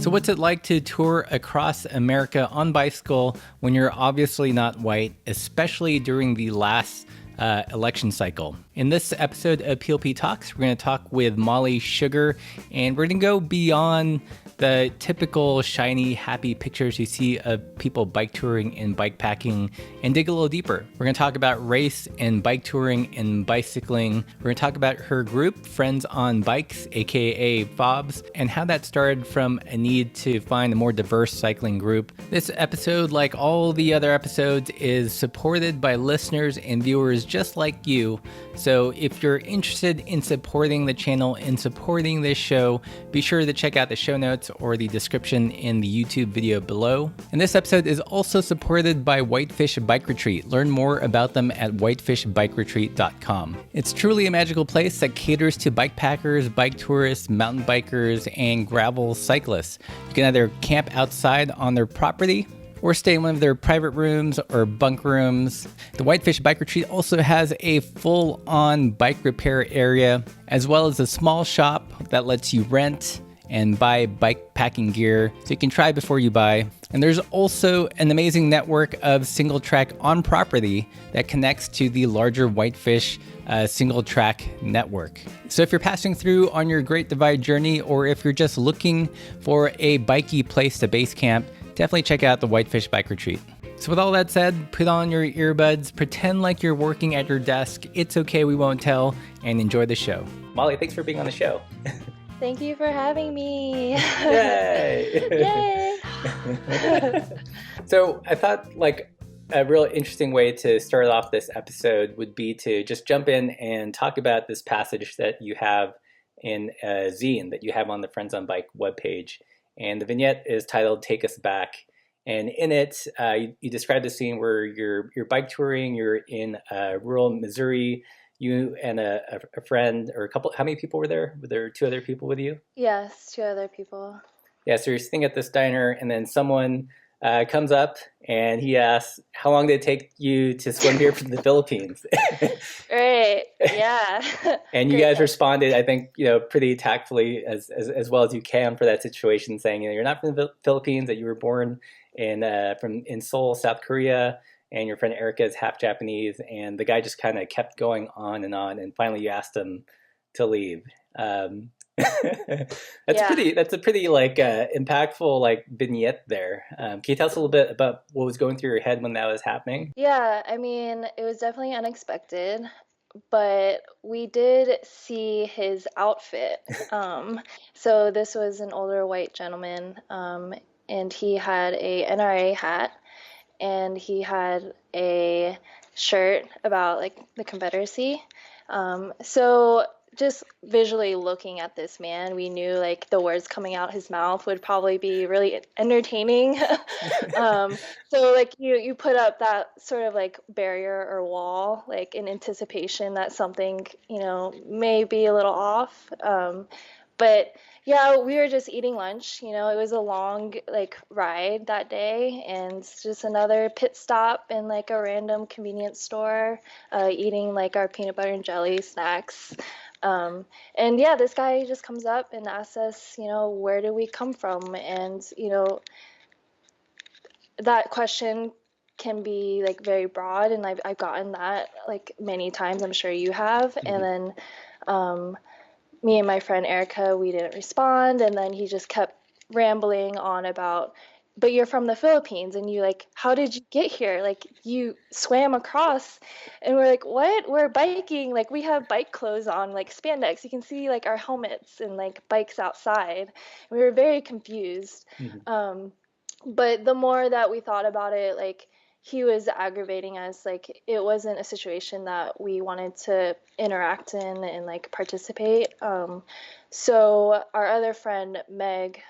So what's it like to tour across America on bicycle when you're obviously not white, especially during the last election cycle? In this episode of PLP Talks, we're going to talk with Molly Sugar, and we're going to go beyond the typical shiny, happy pictures you see of people bike touring and bike packing and dig a little deeper. We're going to talk about race and bike touring and bicycling. We're going to talk about her group, Friends on Bikes, aka FOBs, and how that started from a need to find a more diverse cycling group. This episode, like all the other episodes, is supported by listeners and viewers just like you. So if you're interested in supporting the channel and supporting this show, be sure to check out the show notes or the description in the YouTube video below. And this episode is also supported by Whitefish Bike Retreat. Learn more about them at whitefishbikeretreat.com. It's truly a magical place that caters to bike packers, bike tourists, mountain bikers, and gravel cyclists. You can either camp outside on their property or stay in one of their private rooms or bunk rooms. The Whitefish Bike Retreat also has a full-on bike repair area, as well as a small shop that lets you rent and buy bike packing gear so you can try before you buy. And there's also an amazing network of single track on property that connects to the larger Whitefish single track network. So if you're passing through on your Great Divide journey, or if you're just looking for a bikey place to base camp, definitely check out the Whitefish Bike Retreat. So with all that said, put on your earbuds, pretend like you're working at your desk. It's okay, we won't tell, and enjoy the show. Molly, thanks for being on the show. Thank you for having me. Yay! Yay! So I thought like a real interesting way to start off this episode would be to just jump in and talk about this passage that you have in a zine that you have on the Friends on Bike webpage. And the vignette is titled Take Us Back. And in it, you describe the scene where you're bike touring, you're in rural Missouri, you and a friend or a couple. How many people were there? Were there two other people with you? Yes, two other people. Yeah, so you're sitting at this diner, and then someone comes up and he asks, how long did it take you to swim here from the Philippines? Right, yeah. And you guys responded, I think, pretty tactfully as well as you can for that situation, saying, you're not from the Philippines, that you were born in Seoul, South Korea, and your friend Erica is half Japanese. And the guy just kind of kept going on, and finally you asked him to leave. That's a pretty like impactful like vignette there. Can you tell us a little bit about what was going through your head when that was happening? Yeah, I mean, it was definitely unexpected, but we did see his outfit. So this was an older white gentleman, and he had a NRA hat, and he had a shirt about like the Confederacy. So just visually looking at this man, we knew like the words coming out his mouth would probably be really entertaining. So like you put up that sort of like barrier or wall, like in anticipation that something, may be a little off. But yeah, we were just eating lunch. It was a long like ride that day, and just another pit stop in like a random convenience store, eating like our peanut butter and jelly snacks. And yeah, this guy just comes up and asks us, where do we come from? And, that question can be like very broad, and I've gotten that like many times. I'm sure you have. Mm-hmm. And then, me and my friend Erica, we didn't respond. And then he just kept rambling on about, but you're from the Philippines, and you like, how did you get here? Like you swam across. And we're like, what? We're biking. Like we have bike clothes on, like spandex. You can see like our helmets and like bikes outside. We were very confused. Mm-hmm. But the more that we thought about it, like he was aggravating us. Like it wasn't a situation that we wanted to interact in and like participate. So our other friend, Meg,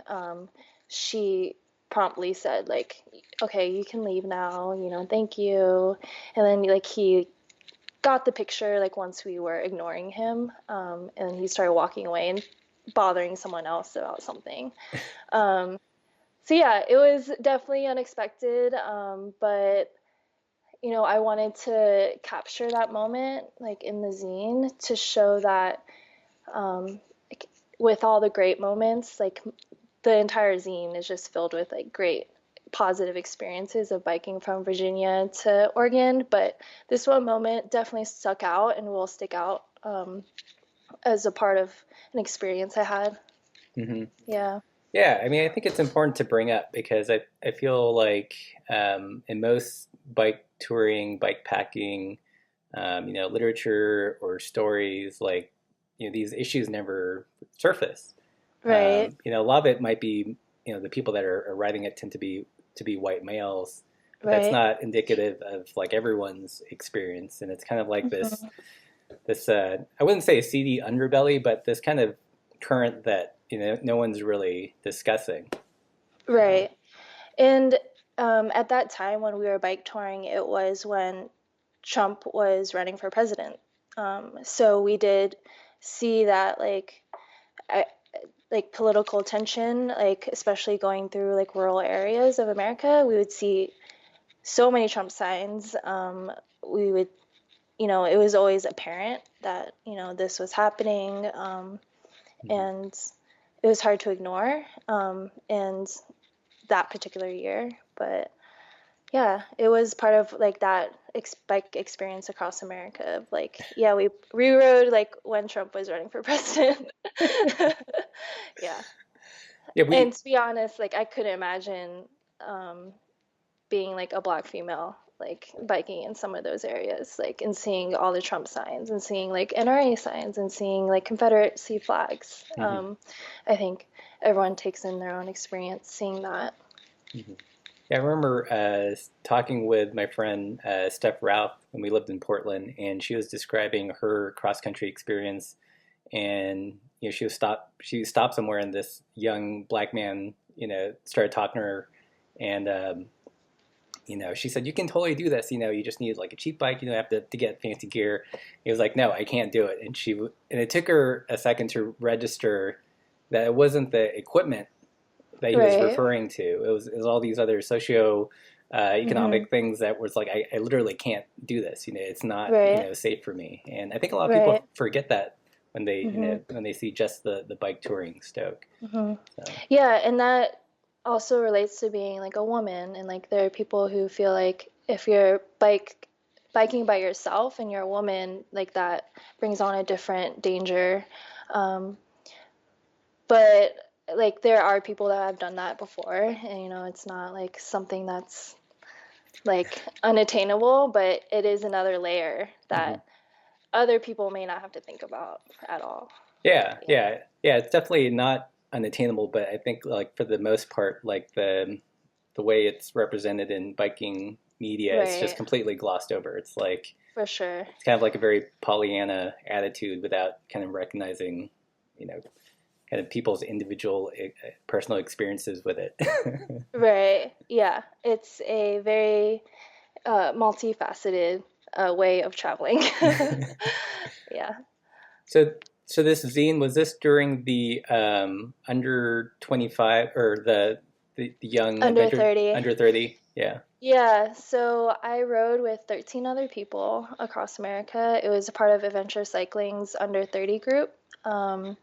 she promptly said like, okay, you can leave now, thank you. And then like he got the picture like once we were ignoring him, and he started walking away and bothering someone else about something. So yeah, it was definitely unexpected, but I wanted to capture that moment like in the zine to show that with all the great moments, like the entire zine is just filled with like great positive experiences of biking from Virginia to Oregon. But this one moment definitely stuck out and will stick out as a part of an experience I had. Hmm. Yeah. Yeah, I mean, I think it's important to bring up because I feel like in most bike touring, bike packing, literature or stories, like, these issues never surface. Right. A lot of it might be, the people that are riding it tend to be white males, but that's Right. not indicative of like everyone's experience. And it's kind of like Hmm. this I wouldn't say a seedy underbelly, but this kind of current that no one's really discussing. Um, Right. And at that time when we were bike touring, it was when Trump was running for president. So we did see that I, like political tension, like especially going through like rural areas of America, we would see so many Trump signs. We would, it was always apparent that, this was happening, mhm. and it was hard to ignore. And that particular year, but yeah, it was part of like that bike experience across America of like, yeah, we rode like when Trump was running for president. Yeah. Yeah, And we to be honest, like I couldn't imagine um, being like a black female, like biking in some of those areas, like and seeing all the Trump signs and seeing like NRA signs and seeing like Confederacy flags. mhm, I think everyone takes in their own experience seeing that. mhm. Yeah, I remember talking with my friend Steph Ralph when we lived in Portland, and she was describing her cross country experience. And she stopped somewhere, and this young black man, started talking to her, and she said, "You can totally do this. You just need like a cheap bike. You don't have to get fancy gear." He was like, "No, I can't do it." And it took her a second to register that it wasn't the equipment that he was Right. referring to. It was all these other socio Hmm. economic things that was like, I literally can't do this. It's not Right. safe for me. And I think a lot of Right. people forget that when they Hmm. when they see just the bike touring Stoke. Hmm. So. Yeah, and that also relates to being like a woman, and like there are people who feel like if you're biking by yourself and you're a woman, like that brings on a different danger. Um, but like there are people that have done that before, and it's not like something that's like unattainable, but it is another layer Mhm. that other people may not have to think about at all. Yeah, Yeah. yeah, yeah. It's definitely not unattainable, but I think like for the most part, like the way it's represented in biking media, it's just Right. completely glossed over. It's like For sure. it's kind of like a very Pollyanna attitude without kind of recognizing, you know, kind of people's individual personal experiences with it. Right. Yeah. It's a very multifaceted way of traveling. Yeah. so so this zine, was this during the under 25 or the young Under adventure 30. under 30? Yeah. Yeah. So I rode with 13 other people across America. It was a part of Adventure Cycling's under 30 group. Um,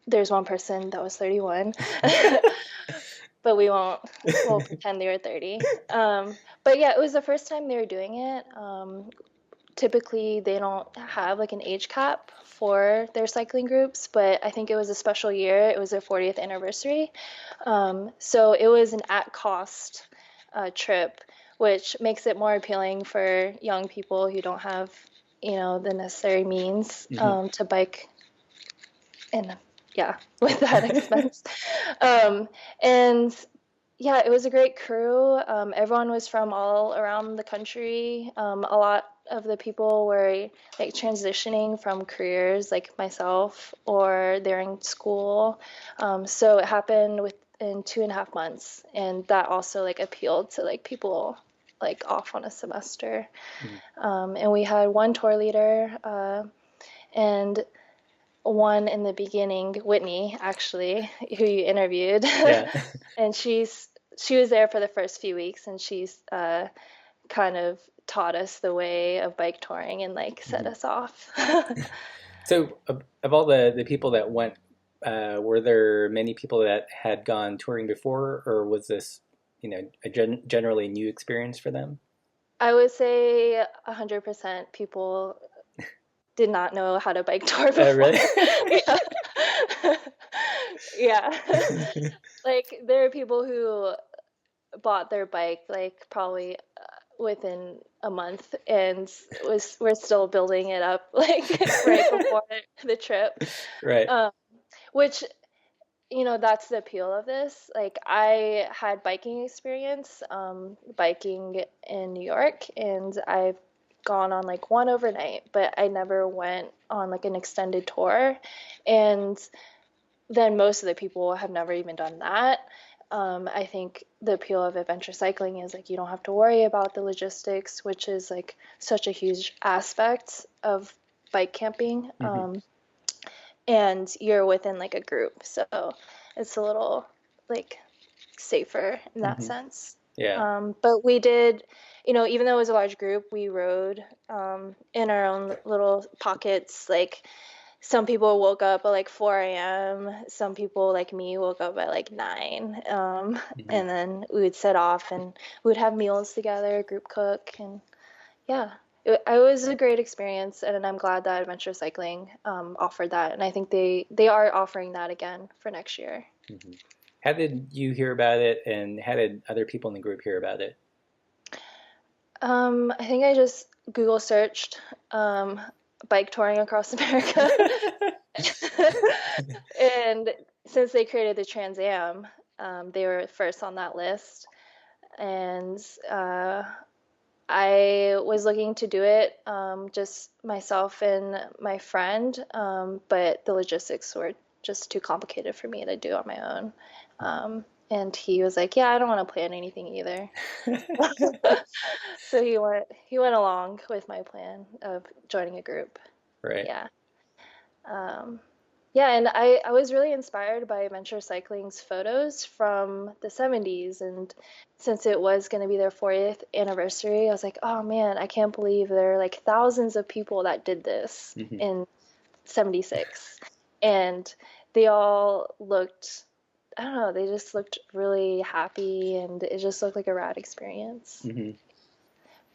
there's one person that was 31. But we'll pretend they were 30. But yeah, it was the first time they were doing it. Typically they don't have like an age cap for their cycling groups, but I think it was a special year. It was their 40th anniversary. So it was an at cost trip, which makes it more appealing for young people who don't have, the necessary means Hmm. to bike and yeah, with that expense. Um, and yeah, it was a great crew. Everyone was from all around the country. A lot of the people were like transitioning from careers like myself, or they're in school. So it happened within 2.5 months, and that also like appealed to like people like off on a semester. Hmm. And we had one tour leader, and one in the beginning, Whitney, actually, who you interviewed, Yeah. and she was there for the first few weeks, and she's kind of taught us the way of bike touring and like set Hmm. us off. So of all the people that went Were there many people that had gone touring before, or was this, a generally new experience for them? I would say 100% people did not know how to bike tour before. Really? Yeah. Yeah. Like there are people who bought their bike like probably within a month and was we're still building it up like right before the trip. Right. Um, which that's the appeal of this. Like I had biking experience, biking in New York, and I've gone on like one overnight, but I never went on like an extended tour. And then most of the people have never even done that. I think the appeal of adventure cycling is like you don't have to worry about the logistics, which is like such a huge aspect of bike camping. Hmm. And you're within like a group, so it's a little like safer in that Hmm. sense. Yeah. But we did, even though it was a large group, we rode in our own little pockets. Like some people woke up at like 4 a.m. Some people like me woke up at like 9. Hmm. And then we would set off and we would have meals together, group cook, and yeah, it was a great experience, and I'm glad that Adventure Cycling offered that, and I think they are offering that again for next year. Hmm. How did you hear about it, and how did other people in the group hear about it? I think I just Google searched um, bike touring across America, and since they created the Trans Am, they were first on that list, and I was looking to do it, just myself and my friend, but the logistics were just too complicated for me to do on my own. And he was like, "Yeah, I don't want to plan anything either." So he went along with my plan of joining a group. Right. Yeah. Um, yeah, and I was really inspired by Adventure Cycling's photos from the 70s. And since it was going to be their 40th anniversary, I was like, oh man, I can't believe there are like thousands of people that did this Hmm. in 76. And they all looked, I don't know, they just looked really happy and it just looked like a rad experience. Hmm.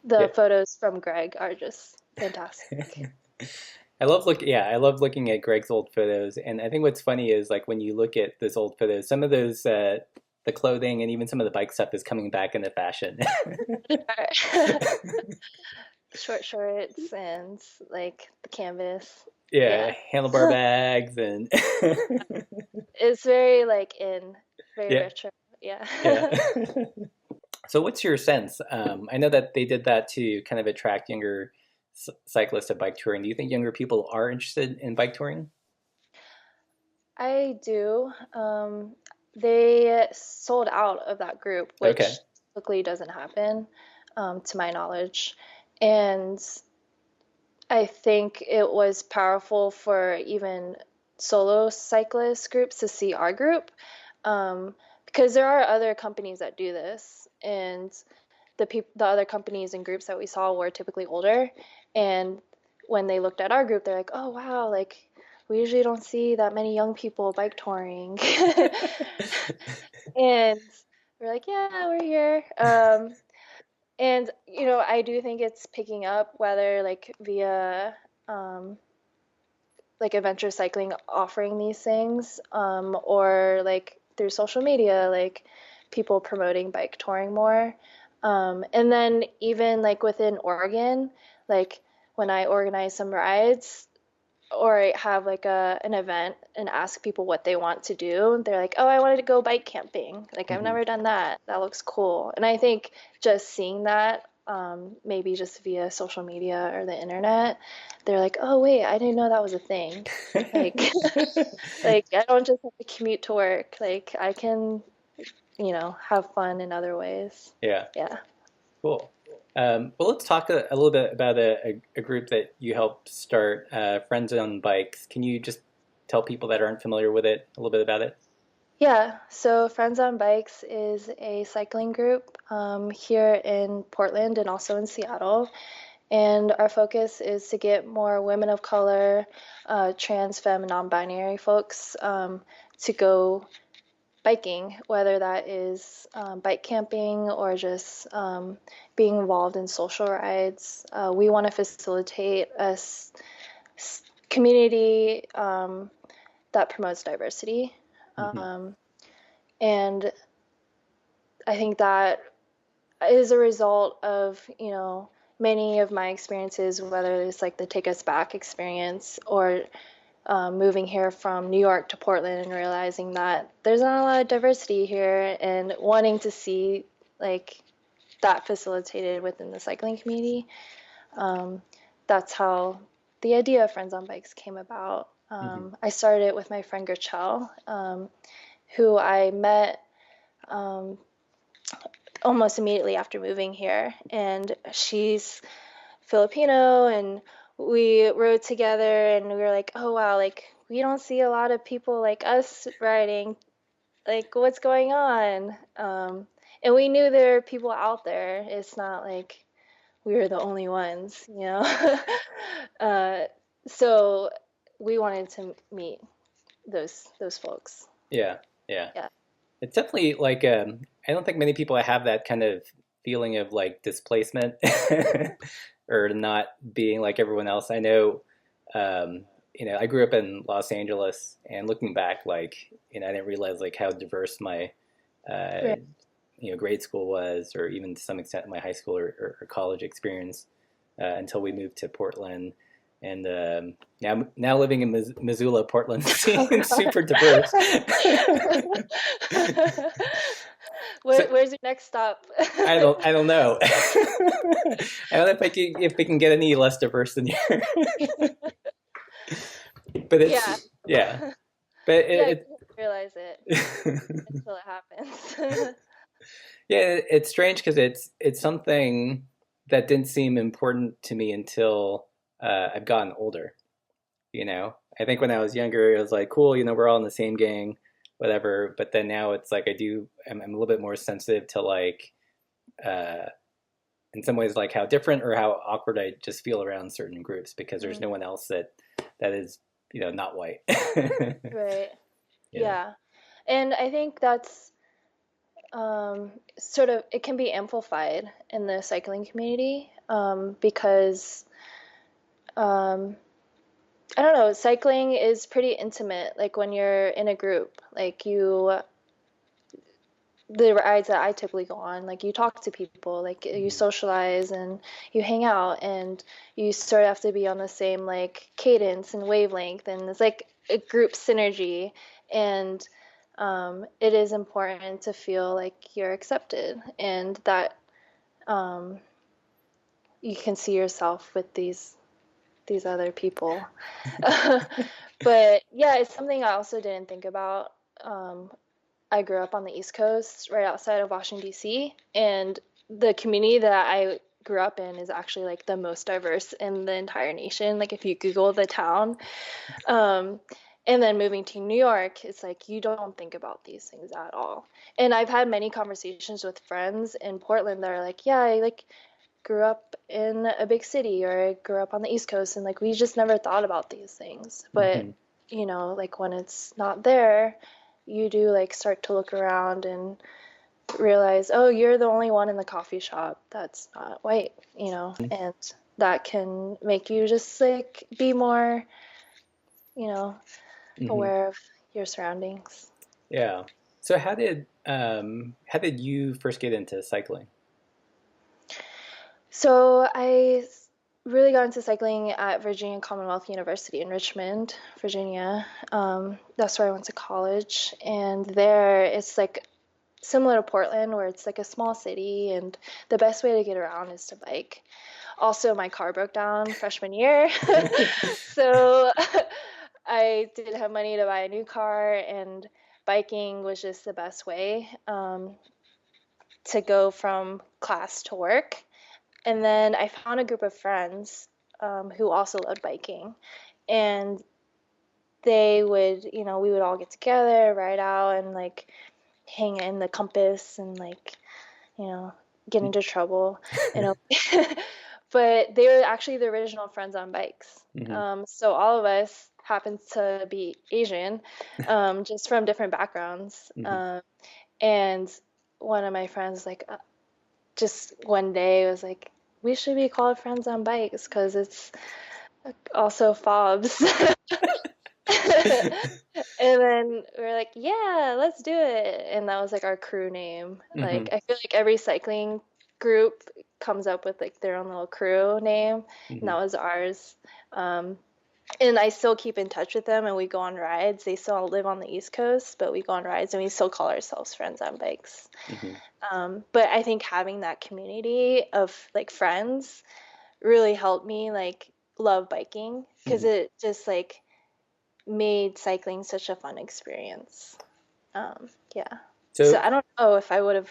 The Yeah. photos from Greg are just fantastic. I love looking at Greg's old photos, and I think what's funny is like when you look at those old photos, some of those the clothing and even some of the bike stuff is coming back into fashion. Short shorts and like the canvas. Yeah, Yeah. handlebar bags and It's very like very yeah, retro. Yeah. yeah. So what's your sense? I know that they did that to kind of attract younger cyclists to bike touring. Do you think younger people are interested in bike touring? I do. They sold out of that group, Okay. which typically doesn't happen, to my knowledge. And I think it was powerful for even solo cyclist groups to see our group, because there are other companies that do this, and the other companies and groups that we saw were typically older, and when they looked at our group, they're like, "Oh wow, like we usually don't see that many young people bike touring," and we're like, "Yeah, we're here." And I do think it's picking up, whether like via um, like adventure cycling offering these things, or like through social media, like people promoting bike touring more. And then even like within Oregon, like when I organize some rides or have like an event and ask people what they want to do, they're like, "Oh, I wanted to go bike camping. Like I've Hmm. never done that. That looks cool." And I think just seeing that, maybe just via social media or the internet, they're like, "Oh, wait, I didn't know that was a thing." Like, like I don't just have to commute to work. Like I can, have fun in other ways. Yeah. Yeah. Cool. Well, let's talk a little bit about a group that you helped start, Friends on Bikes. Can you just tell people that aren't familiar with it a little bit about it? Yeah, so Friends on Bikes is a cycling group here in Portland and also in Seattle. And our focus is to get more women of color, trans, femme, and non-binary folks to go biking, whether that is bike camping or just being involved in social rides. We want to facilitate community that promotes diversity. Hmm. And I think that is a result of, many of my experiences, whether it's like the Take Us Back experience or moving here from New York to Portland and realizing that there's not a lot of diversity here and wanting to see like that facilitated within the cycling community. That's how the idea of Friends on Bikes came about. Hmm. I started it with my friend Gerchel, who I met almost immediately after moving here. And she's Filipino, and we rode together, and we were like, oh wow, like we don't see a lot of people like us riding. Like, what's going on? And we knew there are people out there. It's not like we were the only ones. uh, so we wanted to meet those folks. Yeah, yeah. Yeah. It's definitely like I don't think many people have that kind of feeling of like displacement or not being like everyone else. I know, I grew up in Los Angeles, and looking back, like I didn't realize like how diverse my uh, Right. grade school was, or even to some extent my high school or college experience until we moved to Portland. And now living in Missoula, Portland Oh seems God. super diverse. So Where's your next stop? I don't know. I don't know if we can get any less diverse than here. But it's Yeah. yeah. But Yeah, you it, don't realize it it until it happens. yeah, it's strange because it's something that didn't seem important to me until I've gotten older. I think when I was younger, it was like cool. We're all in the same gang, whatever. But then now it's like I'm a little bit more sensitive to like uh, in some ways like how different or how awkward I just feel around certain groups because there's Mm, no one else that is not white. right. Yeah. Yeah. And I think that's sort of, it can be amplified in the cycling community because um, I don't know, cycling is pretty intimate. Like when you're in a group, like the rides that I typically go on, like you talk to people, like you Mhm. socialize and you hang out, and you sort of have to be on the same like cadence and wavelength, and it's like a group synergy, and it is important to feel like you're accepted and that um, you can see yourself with these other people. But yeah, it's something I also didn't think about. Um, I grew up on the East Coast, right outside of Washington, D.C., and the community that I grew up in is actually like the most diverse in the entire nation. Like if you Google the town, um, and then moving to New York, it's like you don't think about these things at all. And I've had many conversations with friends in Portland that are like, yeah, I like grew up in a big city or I grew up on the East Coast and like we just never thought about these things. But, Mhm. like when it's not there, you do like start to look around and realize, oh, you're the only one in the coffee shop that's not white, and that can make you just like be more, you know, Mhm. aware of your surroundings. Yeah. So how did you first get into cycling? So I really got into cycling at Virginia Commonwealth University in Richmond, Virginia. That's where I went to college, and there it's like similar to Portland, where it's like a small city, and the best way to get around is to bike. Also, my car broke down freshman year, so I didn't have money to buy a new car, and biking was just the best way to go from class to work. And then I found a group of friends who also loved biking. And we would all get together, ride out, and like hang in the compass and like, you know, get into trouble. You know, but they were actually the original Friends on Bikes. Hmm. So all of us happens to be Asian, just from different backgrounds. Hmm. And one of my friends, like, just one day was like, we should be called Friends on Bikes because it's also fobs. And then we were like, yeah, let's do it. And that was like our crew name. Hmm. Like, I feel like every cycling group comes up with like their own little crew name, and Hmm. that was ours. Um, and I still keep in touch with them, and we go on rides. They still live on the East Coast, but we go on rides, and we still call ourselves Friends on Bikes. Hmm. But I think having that community of like friends really helped me like love biking because Hmm. it just like made cycling such a fun experience. Yeah. So So, I don't know if I would have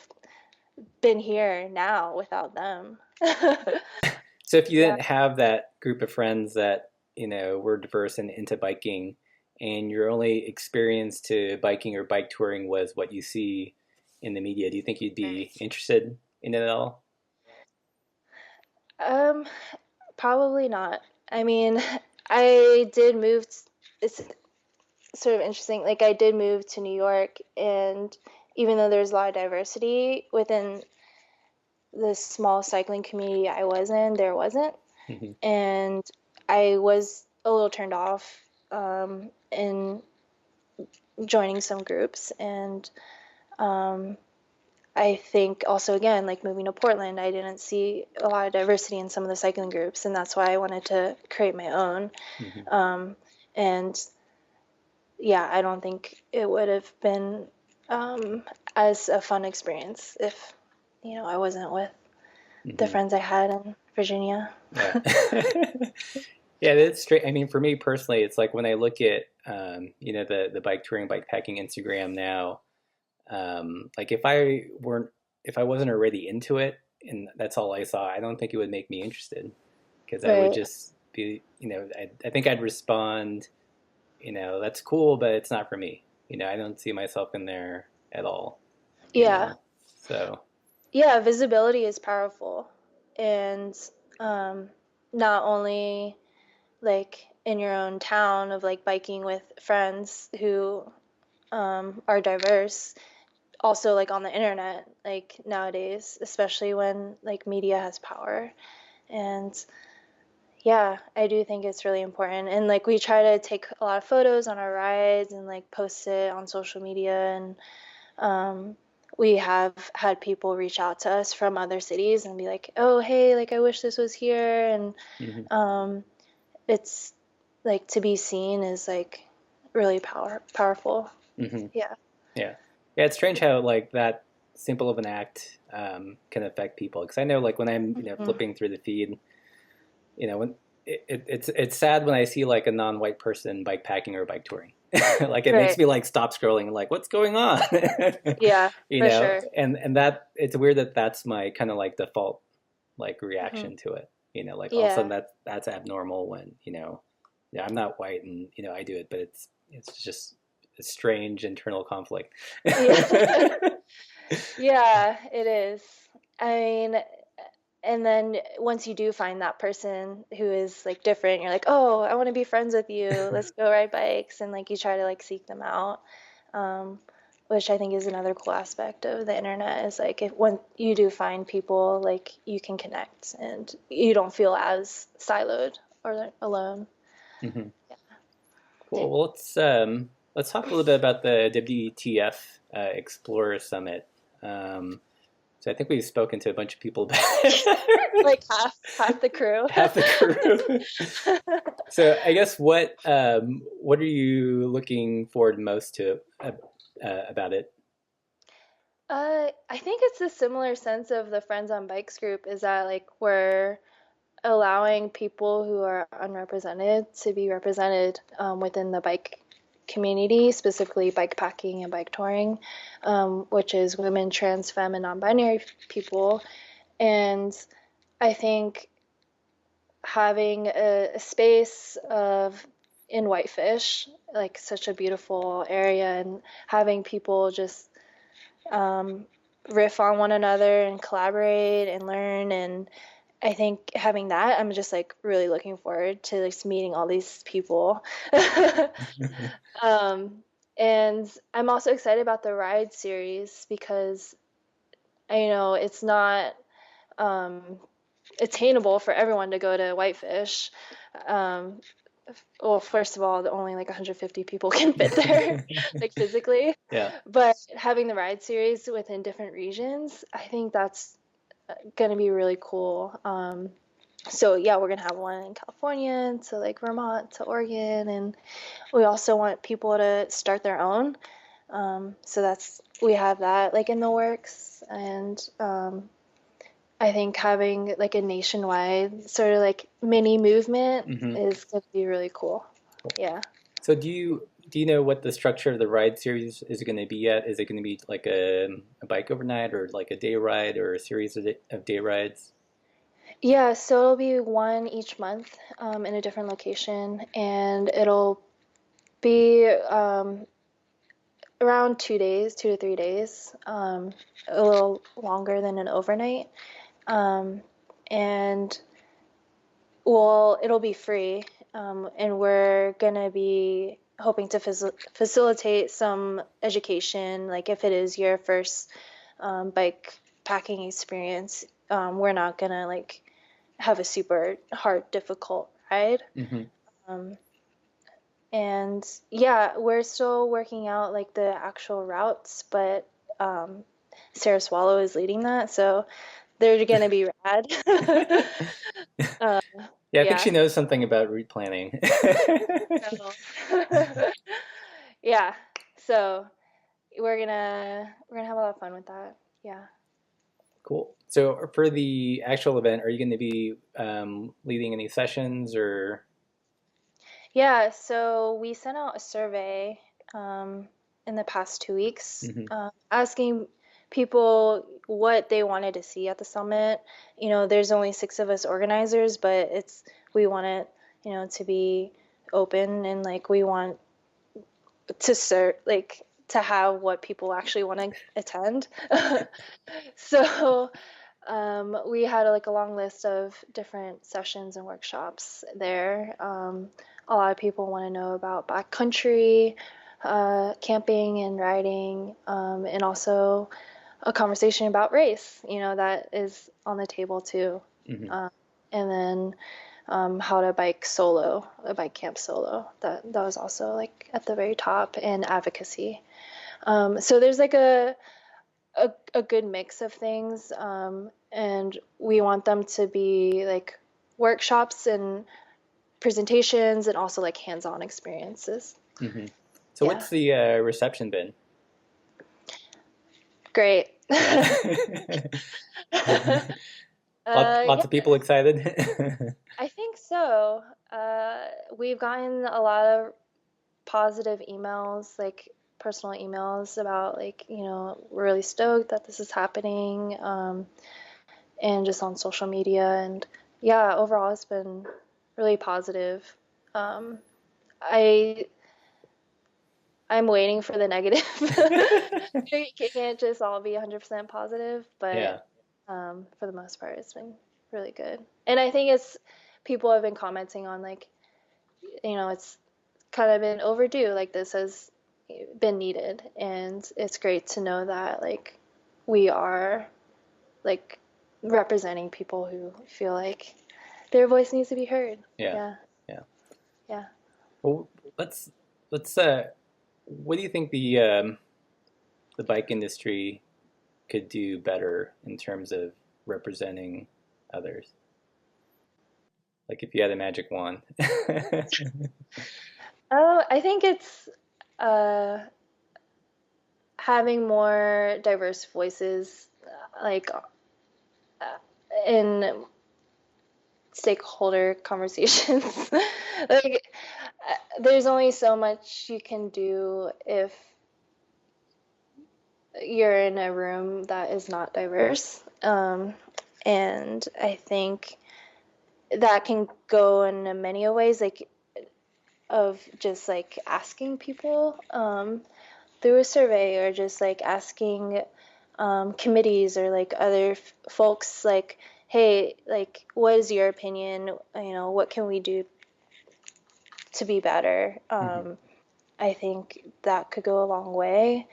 been here now without them. so if you Yeah. didn't have that group of friends that, were diverse and into biking, and your only experience to biking or bike touring was what you see in the media, do you think you'd be interested in it at all? Um, Probably not. I mean, I did move. It's sort of interesting. Like I did move to New York, and even though there's a lot of diversity within the small cycling community I was in, there wasn't. Hmm. And I was a little turned off in joining some groups. And um, I think also, again, like moving to Portland, I didn't see a lot of diversity in some of the cycling groups. And that's why I wanted to create my own. Hmm. Um, and yeah, I don't think it would have been as a fun experience if, I wasn't with the Hmm. friends I had in Virginia. Yeah. Yeah, that's straight. I mean, for me personally, it's like when I look at, the bike touring, bike packing Instagram now, like if I wasn't already into it and that's all I saw, I don't think it would make me interested because I would Right. just be, I think I'd respond, that's cool, but it's not for me. I don't see myself in there at all, you Yeah. know, so. Yeah, visibility is powerful. And um, not only like in your own town of like biking with friends who are diverse, also like on the internet, like nowadays, especially when like media has power. And yeah, I do think it's really important. And like we try to take a lot of photos on our rides and like post it on social media. And um, we have had people reach out to us from other cities and be like, oh, hey, like I wish this was here. And Mhm. um, it's like to be seen is like really powerful. Hmm. Yeah. Yeah. Yeah, it's strange how like that simple of an act can affect people. Because I know like when I'm Mhm. flipping through the feed, when it's sad when I see like a non-white person bike packing or bike touring. Like it makes Right. me like stop scrolling and like what's going on? Yeah, for sure. And that it's weird that that's my kind of like default like Hmm. reaction to it. Like all of a sudden Yeah. that's abnormal when yeah, I'm not white and I do it, but it's just a strange internal conflict. Yeah. Yeah, it is. I mean, and then once you do find that person who is like different, you're like, oh, I want to be friends with you. Let's go ride bikes. And like you try to like seek them out, um, which I think is another cool aspect of the internet is like if when you do find people, like you can connect and you don't feel as siloed or alone. Hmm. Yeah. Cool. Well, let's talk a little bit about the WTF Explorer Summit. Um, so I think we've spoken to a bunch of people about it. Like half the crew. Half the crew. So I guess what are you looking forward most to about it? I think it's a similar sense of the Friends on Bikes group is that like we're allowing people who are unrepresented to be represented within the bike community, specifically bike packing and bike touring, which is women, trans, femme, and non-binary people. And I think having a space of in Whitefish, like such a beautiful area, and having people just um, riff on one another and collaborate and learn and I think having that, I'm just like really looking forward to like meeting all these people. Um, and I'm also excited about the ride series because I know it's not um, attainable for everyone to go to Whitefish. Um, well, first of all, only like 150 people can fit there, like physically. Yeah. But having the ride series within different regions, I think that's going to be really cool. So yeah, we're gonna have one in California, to like Vermont, to Oregon, and we also want people to start their own. So that's we have that like in the works, and I think having like a nationwide sort of like mini movement Hmm. is gonna be really cool. Yeah. So do you know what the structure of the ride series is going to be yet? Is it going to be like a bike overnight or like a day ride or a series of day rides? Yeah, so it'll be one each month in a different location, and it'll be around 2 days, 2 to 3 days, a little longer than an overnight. Um, and well, it'll be free, and we're gonna be hoping to facilitate some education. Like if it is your first bike packing experience, we're not gonna like have a super hard, difficult ride. Hmm. Um, and yeah, we're still working out like the actual routes, but um, Sarah Swallow is leading that, so they're gonna be rad. uh, Yeah, I think yeah. she knows something about route planning. So yeah. So we're gonna have a lot of fun with that. Yeah. Cool. So for the actual event, are you going to be leading any sessions or? Yeah, so we sent out a survey in the past 2 weeks Hmm. asking people what they wanted to see at the summit. There's only 6 of us organizers, but we want it, to be open, and like we want to serve, like to have what people actually want to attend. So we had like a long list of different sessions and workshops there. A lot of people want to know about backcountry, camping and riding, and also a conversation about race, that is on the table too. Hmm. Um, and then how to bike solo, a bike camp solo. That was also like at the very top, and advocacy. So there's like a good mix of things, and we want them to be like workshops and presentations and also like hands-on experiences. Hmm. So Yeah, what's the reception been? great. Yeah. Lots Yeah, of people excited. I think so. We've gotten a lot of positive emails, like personal emails about like, we're really stoked that this is happening, and just on social media. And yeah, overall, it's been really positive. Um, I I'm waiting for the negative. It can't just all be 100% positive, Yeah. but for the most part, it's been really good. And I think it's people have been commenting on like, it's kind of been overdue. Like this has been needed, and it's great to know that like we are like representing people who feel like their voice needs to be heard. Yeah. Yeah, Yeah. yeah. Well, let's what do you think the bike industry could do better in terms of representing others? Like if you had a magic wand. Oh, I think it's uh, having more diverse voices, like in stakeholder conversations. Like, there's only so much you can do if you're in a room that is not diverse. And I think that can go in many ways, like of just like asking people through a survey, or just like asking committees or like other folks like, hey, like, what is your opinion? What can we do to be better? Hmm. I think that could go a long way.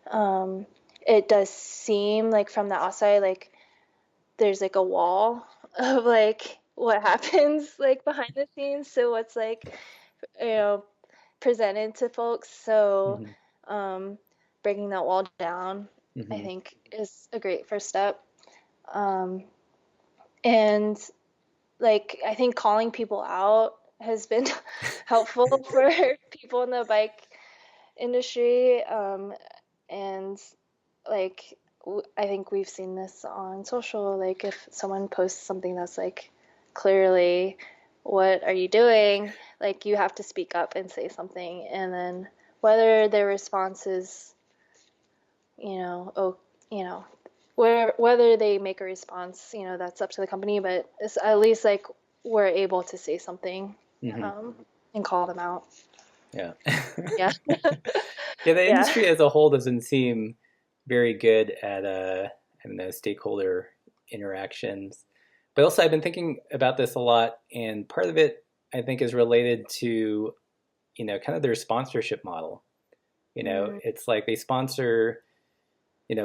Um, it does seem like from the outside, like there's like a wall of like what happens like behind the scenes. So what's like, you know, presented to folks. So Hmm. um, breaking that wall down, I Hmm. think, is a great first step. Um, and like, I think calling people out has been helpful for people in the bike industry. And like, I think we've seen this on social. Like, if someone posts something that's like clearly, what are you doing? Like, you have to speak up and say something. And then whether their response is, oh, you know, whether they make a response, that's up to the company, but it's at least like we're able to say something, Hmm. um, and call them out. Yeah. Yeah. Yeah, the Yeah. industry as a whole doesn't seem very good at I don't know, stakeholder interactions. But also, I've been thinking about this a lot, and part of it I think is related to kind of their sponsorship model. Mm, It's like they sponsor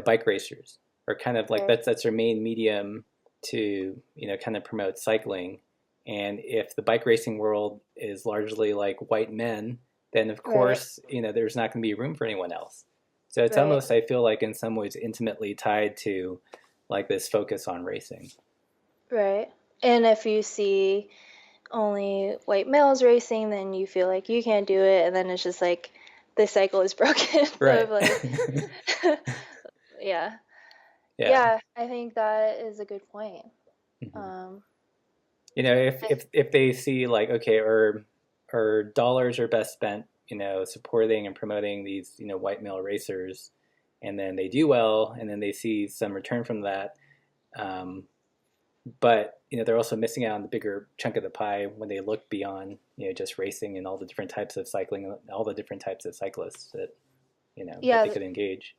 bike racers, or kind of like right. that's their main medium to kind of promote cycling. And if the bike racing world is largely like white men, then of Right. course there's not going to be room for anyone else. So it's Right. almost, I feel like, in some ways intimately tied to like this focus on racing. Right. And if you see only white males racing, then you feel like you can't do it, and then it's just like the cycle is broken Right. of like, yeah. Yeah. Yeah, I think that is a good point. Mhm. Um, If I, if they see like, okay, or dollars are best spent, supporting and promoting these, white male racers, and then they do well, and then they see some return from that. Um, but they're also missing out on the bigger chunk of the pie when they look beyond, just racing and all the different types of cycling, and all the different types of cyclists that they yeah, could engage.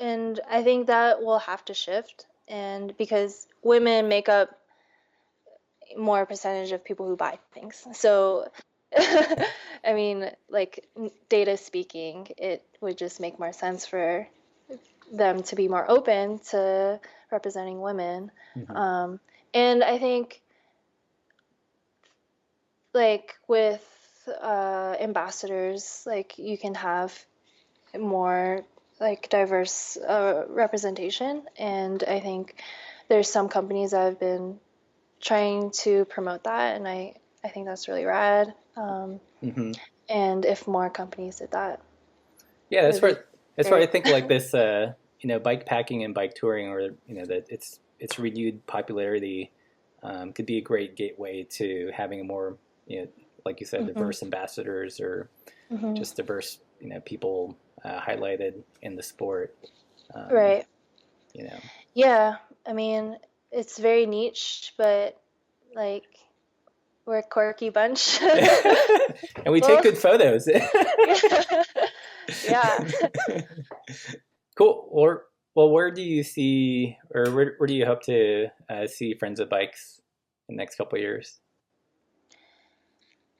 and I think that will have to shift, and because women make up more percentage of people who buy things. So, I mean, like data speaking, it would just make more sense for them to be more open to representing women. Hmm. Um, and I think, like with ambassadors, like you can have more like diverse representation. And I think there's some companies that have been trying to promote that, and I think that's really rad. Hmm. And if more companies did that, Yeah, it that's would be where I great. think like this, bike packing and bike touring, or that its renewed popularity could be a great gateway to having a more, like you said, Hmm. diverse ambassadors, or Hmm. just diverse people highlighted in the sport. Um, Right. you know, Yeah. I mean, it's very niche, but like we're a quirky bunch. and we take Well, good photos. yeah. Yeah. Cool. Or well, where do you see, or where do you hope to see Friends of Bikes in the next couple of years?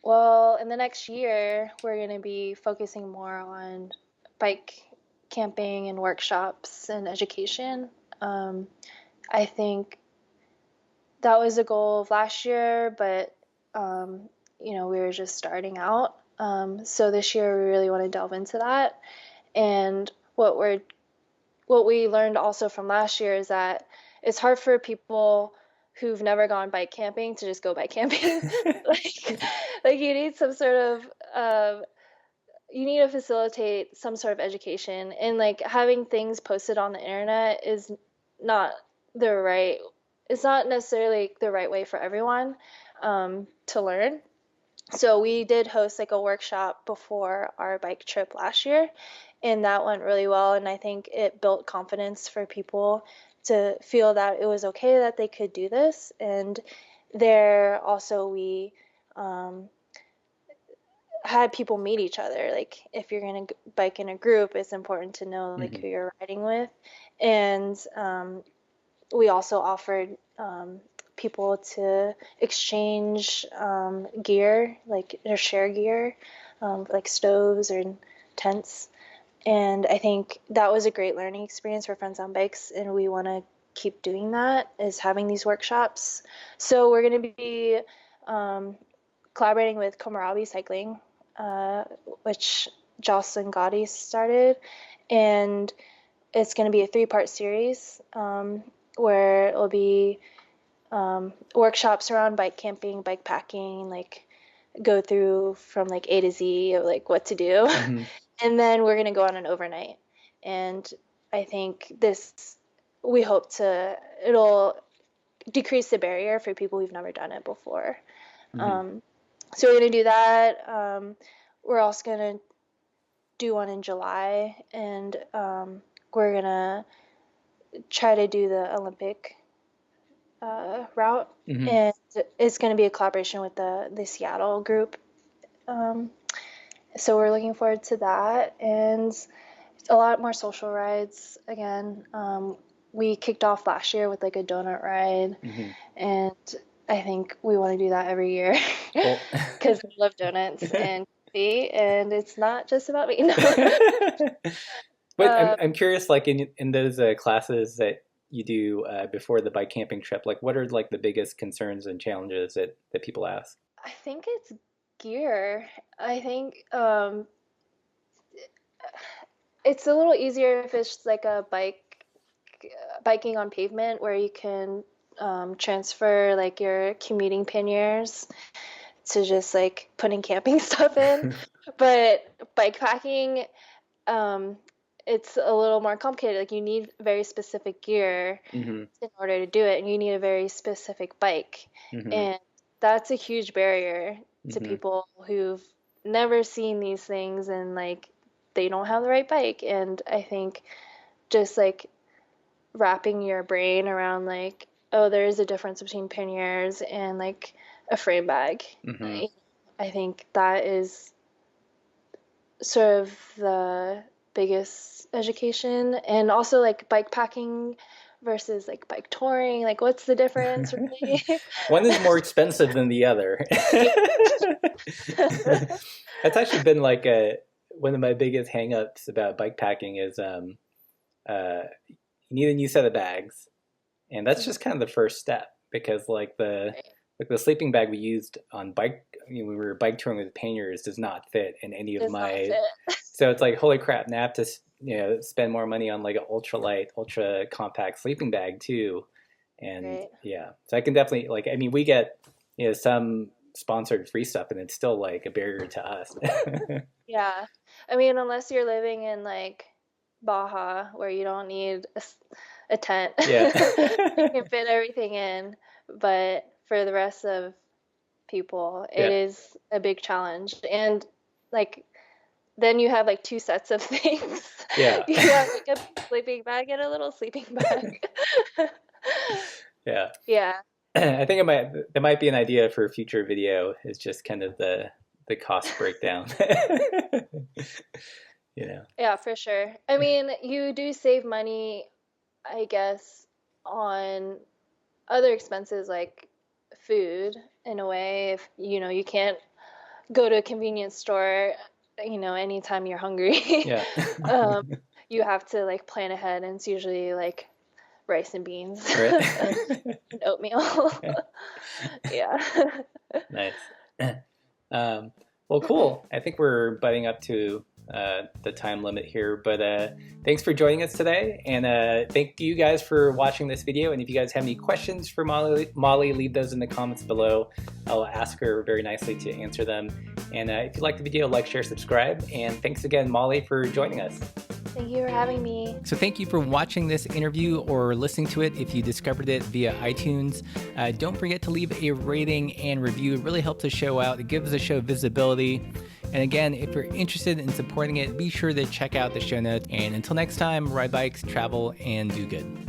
Well, in the next year, we're going to be focusing more on bike camping and workshops and education. Um, I think that was a goal of last year, but um, we were just starting out. So this year we really want to delve into that. And what we learned also from last year is that it's hard for people who've never gone bike camping to just go bike camping. like like you need some sort of you need to facilitate some sort of education, and like having things posted on the internet is not the right it's not necessarily the right way for everyone to learn. So we did host like a workshop before our bike trip last year, and that went really well, and I think it built confidence for people to feel that it was okay that they could do this. And there also we um, had people meet each other. Like if you're gonna bike in a group, it's important to know like Hmm. who you're riding with. And we also offered people to exchange gear, like or share gear, like stoves or tents. And I think that was a great learning experience for Friends on Bikes, and we want to keep doing that, is having these workshops. So we're going to be collaborating with Komorabi Cycling, which Jocelyn Gotti started, and it's going to be a 3-part series where it'll be workshops around bike camping, bike packing, like go through from like A to Z of like what to do. Mm-hmm. And then we're going to go on an overnight. And I think we hope it'll decrease the barrier for people who've never done it before. Mm-hmm. So we're going to do that. We're also going to do one in July, and we're going to try to do the Olympic route. Mm-hmm. And it's going to be a collaboration with the Seattle group. So we're looking forward to that, and a lot more social rides again. We kicked off last year with like a donut ride, mm-hmm. and I think we want to do that every year because we love donuts and coffee, and it's not just about me. No. But I'm curious, like in those classes that you do before the bike camping trip, like what are like the biggest concerns and challenges that people ask? I think it's gear. I think it's a little easier if it's like a biking on pavement where you can transfer like your commuting panniers to just like putting camping stuff in. But bike packing, it's a little more complicated. Like you need very specific gear mm-hmm. in order to do it, and you need a very specific bike. Mm-hmm. And that's a huge barrier to mm-hmm. people who've never seen these things, and like they don't have the right bike. And I think just like wrapping your brain around like, oh, there is a difference between panniers and like a frame bag. Mm-hmm. I think that is sort of the biggest education. And also like bike packing versus like bike touring, like what's the difference really? One is more expensive than the other. That's actually been like one of my biggest hang-ups about bike packing is you need a new set of bags, and that's just kind of the first step, because like the sleeping bag we used on bike, when we were bike touring with panniers, does not fit in any of my. So it's like, holy crap! Now I have to spend more money on like an ultralight, ultra compact sleeping bag too, and yeah. So I can definitely like. I mean, we get some sponsored free stuff, and it's still like a barrier to us. Yeah, I mean, unless you're living in like Baja where you don't need a tent, yeah. You can fit everything in, but for the rest of people, it is a big challenge. And like, then you have like 2 sets of things. Yeah. You have like a sleeping bag and a little sleeping bag. Yeah. Yeah. I think that might be an idea for a future video, is just kind of the cost breakdown. Yeah, for sure. I mean, you do save money, I guess, on other expenses like food in a way. If you can't go to a convenience store anytime you're hungry. Yeah. You have to like plan ahead, and it's usually like rice and beans, right? And oatmeal. Yeah. Nice. Well, cool. I think we're butting up to the time limit here, but thanks for joining us today, and thank you guys for watching this video. And if you guys have any questions for Molly, leave those in the comments below. I'll ask her very nicely to answer them. And if you like the video, like, share, subscribe, and thanks again, Molly, for joining us. Thank you for having me. So thank you for watching this interview or listening to it if you discovered it via iTunes. Don't forget to leave a rating and review. It really helps the show out. It gives the show visibility. And again, if you're interested in supporting it, be sure to check out the show notes. And until next time, ride bikes, travel, and do good.